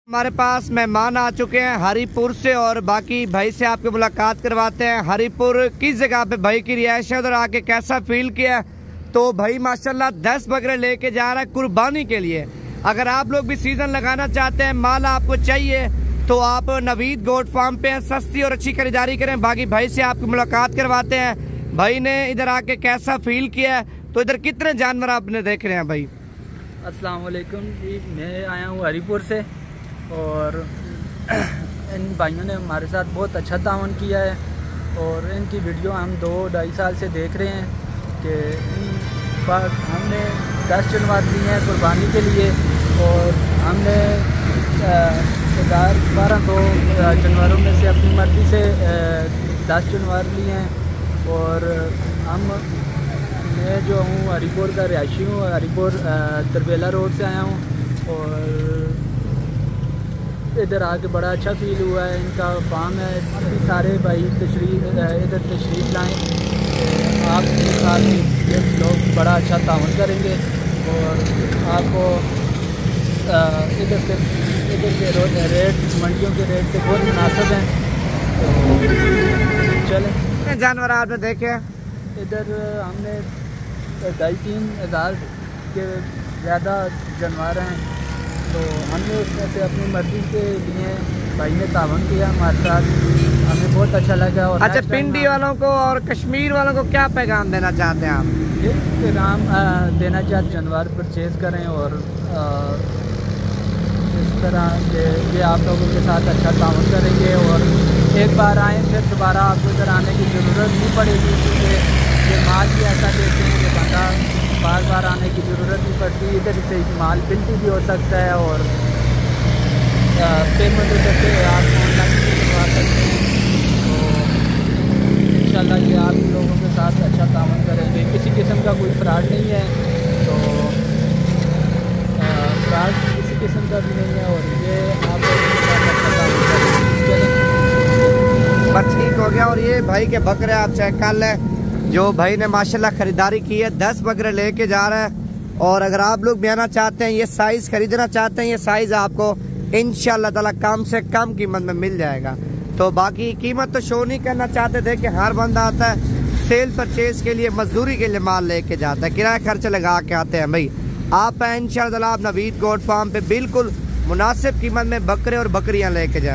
हमारे पास मेहमान आ चुके हैं हरिपुर से और बाकी भाई से आपकी मुलाकात करवाते हैं। हरिपुर किस जगह पे भाई की रिहाइश है, उधर आके कैसा फील किया। तो भाई माशाल्लाह 10 बकरे लेके जा रहा है कुर्बानी के लिए। अगर आप लोग भी सीजन लगाना चाहते हैं, माल आपको चाहिए तो आप नवीद गोट फार्म पे हैं, सस्ती और अच्छी खरीदारी करें। बाकी भाई से आपकी मुलाकात करवाते हैं। भाई ने इधर आके कैसा फील किया है, तो इधर कितने जानवर आपने देख रहे हैं भाई। अस्सलाम वालेकुम जी, मैं आया हूँ हरिपुर से और इन भाइयों ने हमारे साथ बहुत अच्छा तावन किया है और इनकी वीडियो हम 2-2.5 साल से देख रहे हैं कि हमने 10 जानवर लिए हैं कुर्बानी के लिए और हमने 1200 जानवरों में से अपनी मर्जी से 10 जानवर लिए हैं। और मैं जो हूँ हरिपुर का रिहायशी हूँ, हरिपुर तरबेला रोड से आया हूँ और इधर आके बड़ा अच्छा फील हुआ है। इनका फार्म है, सारे भाई इधर तशरीफ़ लाएँ, आपके साथ ये लोग बड़ा अच्छा तावन करेंगे और आपको इधर के रेट मंडियों के रेट से बहुत मुनासिब हैं। तो चलें। जानवर आपने देखे इधर हमने 2,5-3 हज़ार के ज़्यादा जानवर हैं, तो हमने उसमें से अपनी मर्ज़ी के लिए भाई ने तावन किया हमारे साथ, हमें बहुत अच्छा लगा। और अच्छा, पिंडी वालों को और कश्मीर वालों को क्या पैगाम देना चाहते हैं आप? ये पैगाम देना चाहते जानवर परचेज़ करें और इस तरह ये आप लोगों के साथ अच्छा तावन करेंगे और एक बार आएँ फिर दोबारा आपको इधर आने की ज़रूरत नहीं पड़ेगी, क्योंकि ये माल भी ऐसा देते हैं कि बंदा बार बार आने की ज़रूरत नहीं पड़ती। इधर से माल बिल्टी भी हो सकता है और पेमेंट उधर से आप ऑनलाइन भी करवा सकते हैं। तो इंशाल्लाह ये आप लोगों के साथ अच्छा तावन करेंगे, किसी किस्म का कोई फ्रॉड नहीं है, तो फ्रॉड किसी किस्म का भी नहीं है और ये आप लोगों के साथ अच्छा तावन करेंगे। बस ठीक हो गया। और ये भाई के बकरे आप चेक कर लें, जो भाई ने माशाल्लाह खरीदारी की है, 10 बकरे लेके जा रहा है। और अगर आप लोग भी आना चाहते हैं, ये साइज खरीदना चाहते हैं, ये साइज आपको इंशाल्लाह ताला कम से कम कीमत में मिल जाएगा। तो बाकी कीमत तो शो नहीं करना चाहते थे कि हर बंदा आता है सेल परचेज के लिए, मजदूरी के लिए माल लेके जाता है, किराया खर्च लगा के आते हैं। भाई आप इंशाल्लाह आप नवीद गोट फार्म पे बिल्कुल मुनासिब कीमत में बकरे और बकरियां लेके जाए।